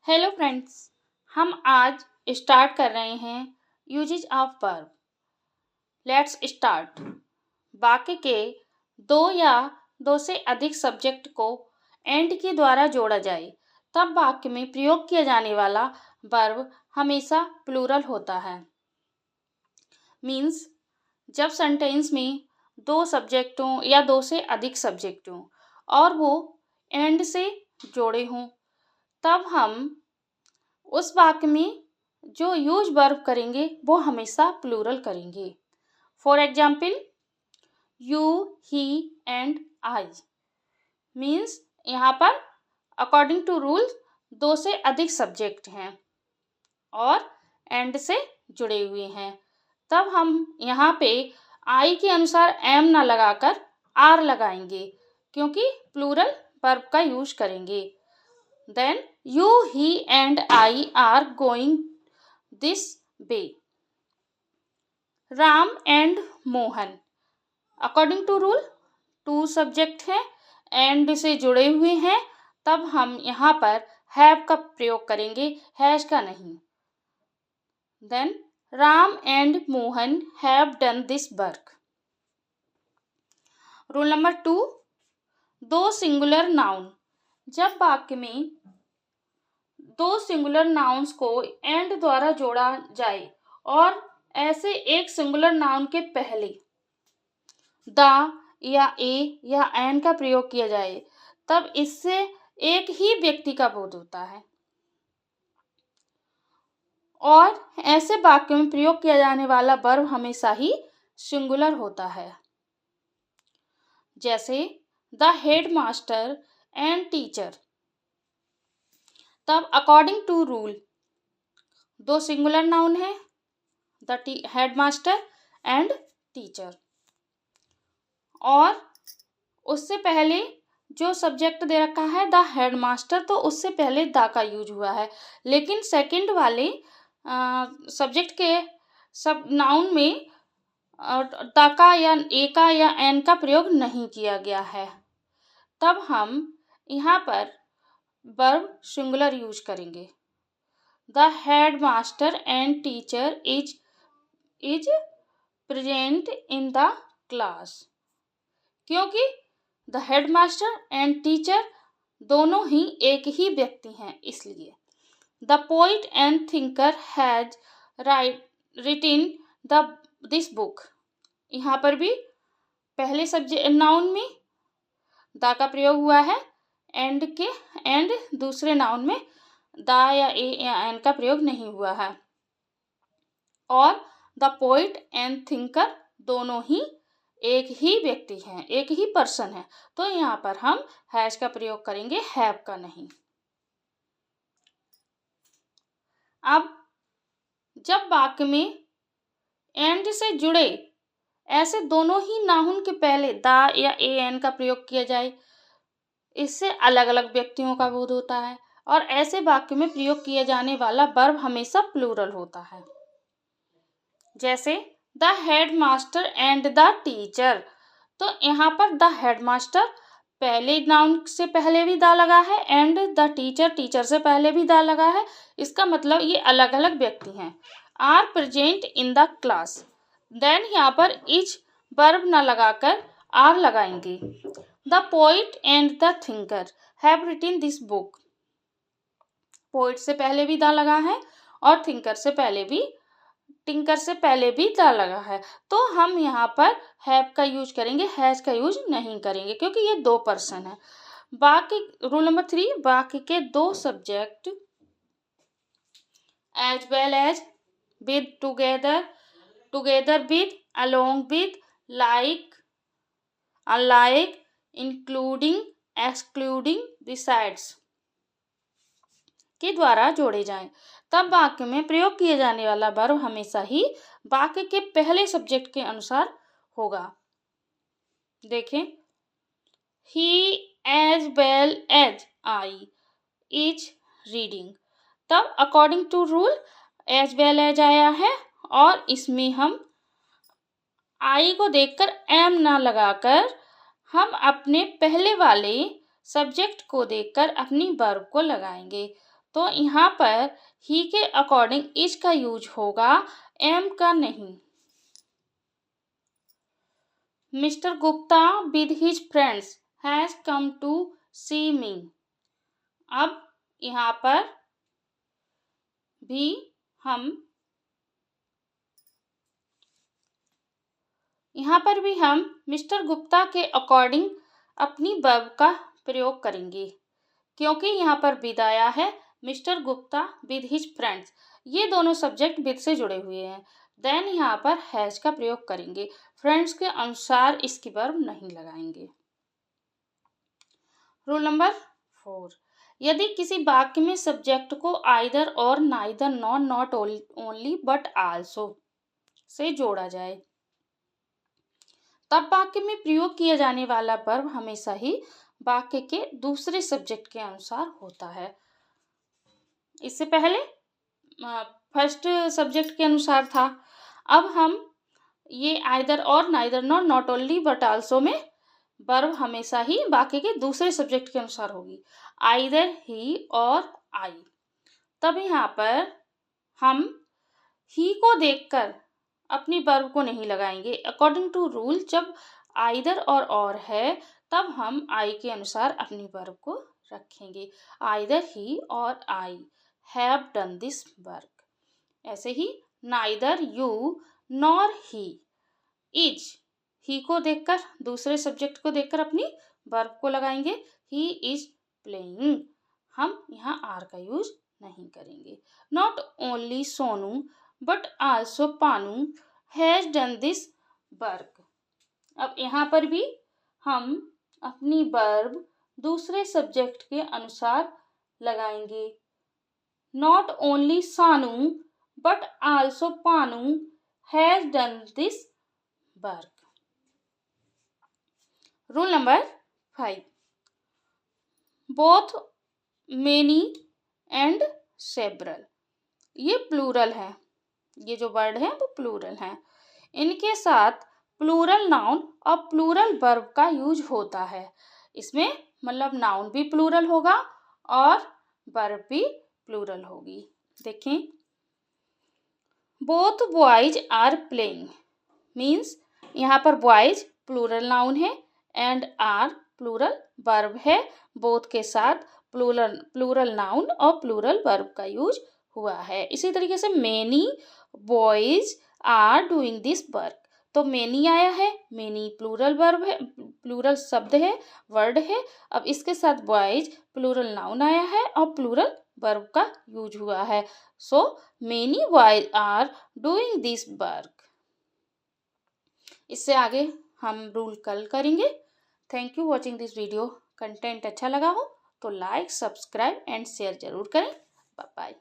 Hello friends, हम आज start कर रहे हैं usages of verb. Let's start. वाक्य के दो या दो से अधिक सब्जेक्ट को एंड के द्वारा जोड़ा जाए तब वाक्य में प्रयोग किया जाने वाला वर्ब हमेशा प्लूरल होता है। मीन्स जब सेंटेंस में दो सब्जेक्टों या दो से अधिक सब्जेक्टों और वो एंड से जोड़े हों तब हम उस वाक्य में जो यूज वर्ब करेंगे वो हमेशा प्लूरल करेंगे। For example, you, he and I means यहाँ पर अकॉर्डिंग टू रूल दो से अधिक सब्जेक्ट हैं और एंड से जुड़े हुए हैं, तब हम यहाँ पे आई के अनुसार एम ना लगाकर आर लगाएंगे क्योंकि प्लूरल वर्ब का यूज करेंगे। Then you, he and I are going this way. Ram and Mohan according to rule two subject हैं, एंड से जुड़े हुए हैं, तब हम यहाँ पर हैव का प्रयोग करेंगे, हैज का नहीं। Then Ram and Mohan have done this work. Rule number 2, दो सिंगुलर नाउन। जब वाक्य में दो सिंगुलर नाउन्स को एंड द्वारा जोड़ा जाए और ऐसे एक सिंगुलर नाउन के पहले द या ए या एन का प्रयोग किया जाए तब इससे एक ही व्यक्ति का बोध होता है और ऐसे वाक्य में प्रयोग किया जाने वाला वर्ब हमेशा ही सिंगुलर होता है। जैसे the head master and teacher, तब अकॉर्डिंग टू रूल दो सिंगुलर नाउन है, द हेडमास्टर एंड टीचर, और उससे पहले जो सब्जेक्ट दे रखा है द हेडमास्टर, तो उससे पहले द का यूज हुआ है, लेकिन सेकंड वाले सब्जेक्ट के सब नाउन में द का या ए का या एन का प्रयोग नहीं किया गया है, तब हम यहाँ पर वर्ब सिंगुलर यूज करेंगे। The headmaster and teacher is present in the class, क्योंकि द हेडमास्टर एंड टीचर दोनों ही एक ही व्यक्ति हैं, इसलिए। The poet and thinker has written this book, यहाँ पर भी पहले सब्जेक्ट नाउन में द का प्रयोग हुआ है एंड दूसरे नाउन में द या ए या एन का प्रयोग नहीं हुआ है, और द पोइट एंड थिंकर दोनों ही एक ही व्यक्ति हैं, एक ही पर्सन है, तो यहाँ पर हम हैज का प्रयोग करेंगे, हैव का नहीं। अब जब वाक्य में एंड से जुड़े ऐसे दोनों ही नाउन के पहले द या ए एन का प्रयोग किया जाए, इससे अलग अलग व्यक्तियों का बोध होता है और ऐसे वाक्य में प्रयोग किया जाने वाला वर्ब हमेशा प्लूरल होता है। जैसे the headmaster and the teacher, तो यहाँ पर द हेडमास्टर पहले नाउन से पहले भी द लगा है एंड द टीचर से पहले भी द लगा है, इसका मतलब ये अलग अलग व्यक्ति हैं। Are present in the class, then यहाँ पर इज वर्ब न लगाकर आर लगाएंगे। The poet and the thinker have written this book, poet से पहले भी द लगा है और थिंकर से पहले भी द लगा है, तो हम यहाँ पर हैव का यूज करेंगे, हैज का यूज नहीं करेंगे क्योंकि ये दो पर्सन है। वाक्य रूल नंबर 3, वाक्य के दो subject as well as, with, together with, along with, like, unlike, including, excluding, besides के द्वारा जोड़े जाएं, तब वाक्य में प्रयोग किए जाने वाला वर्ब हमेशा ही वाक्य के पहले सब्जेक्ट के अनुसार होगा। देखें, he as well as I is reading, तब according to rule as well as आया है और इसमें हम आई को देखकर एम ना लगाकर हम अपने पहले वाले सब्जेक्ट को देखकर अपनी वर्ब को लगाएंगे। तो यहाँ पर ही के अकॉर्डिंग इज का यूज होगा, एम का नहीं। Mister Gupta with his friends has come to see me. अब यहाँ पर भी हम मिस्टर गुप्ता के अकॉर्डिंग अपनी वर्ब का प्रयोग करेंगे, क्योंकि यहाँ पर विद आया है। Mister Gupta with his friends, ये दोनों सब्जेक्ट विद से जुड़े हुए हैं। देन यहाँ पर हैज का प्रयोग करेंगे, फ्रेंड्स के अनुसार इसकी वर्ब नहीं लगाएंगे। रूल नंबर 4, यदि किसी वाक्य में सब्जेक्ट को आइदर और neither non not only but also say जोड़ा जाए, तब वाक्य में प्रयोग किया जाने वाला वर्ब हमेशा ही वाक्य के दूसरे सब्जेक्ट के अनुसार होता है। इससे पहले फर्स्ट सब्जेक्ट के अनुसार था। अब हम ये आइदर और neither not only but also में वर्ब हमेशा ही वाक्य के दूसरे सब्जेक्ट के अनुसार होगी, आइदर ही और आई। तब यहाँ पर हम ही को देखकर अपनी वर्ब को नहीं लगाएंगे। अकॉर्डिंग टू रूल, जब आइदर और है तब हम आई के अनुसार अपनी वर्ब को रखेंगे। आइदर ही और I have done this work. ऐसे ही neither you nor he is, he को देखकर दूसरे सब्जेक्ट को देखकर अपनी वर्ब को लगाएंगे। ही इज प्लेइंग, हम यहाँ आर का यूज नहीं करेंगे। Not only Sonu but also Panu has done this work. अब यहाँ पर भी हम अपनी वर्ब दूसरे सब्जेक्ट के अनुसार लगाएंगे। नॉट ओनली सानू but also Panu has done this work. Rule number 5, both many and several, ये प्लूरल है। ये जो वर्ड है वो प्लूरल है। इनके साथ प्लूरल नाउन और प्लूरल वर्ब का यूज होता है। इसमें मतलब नाउन भी प्लूरल होगा और वर्ब भी प्लूरल होगी। देखें, both boys are playing means यहाँ पर बॉयज प्लूरल नाउन है एंड आर प्लूरल वर्ब है। बोथ के साथ प्लूरल नाउन और प्लूरल वर्ब का यूज हुआ है। इसी तरीके से many boys are doing this work, तो मेनी आया है, मेनी प्लूरल वर्ब है, प्लूरल शब्द है, वर्ड है। अब इसके साथ बॉयज प्लूरल नाउन आया है और प्लूरल वर्ब का यूज हुआ है। So many boys are doing this work. इससे आगे हम रूल कल करेंगे। Thank you watching this video. Content अच्छा लगा हो तो लाइक, सब्सक्राइब एंड शेयर जरूर करें। Bye bye.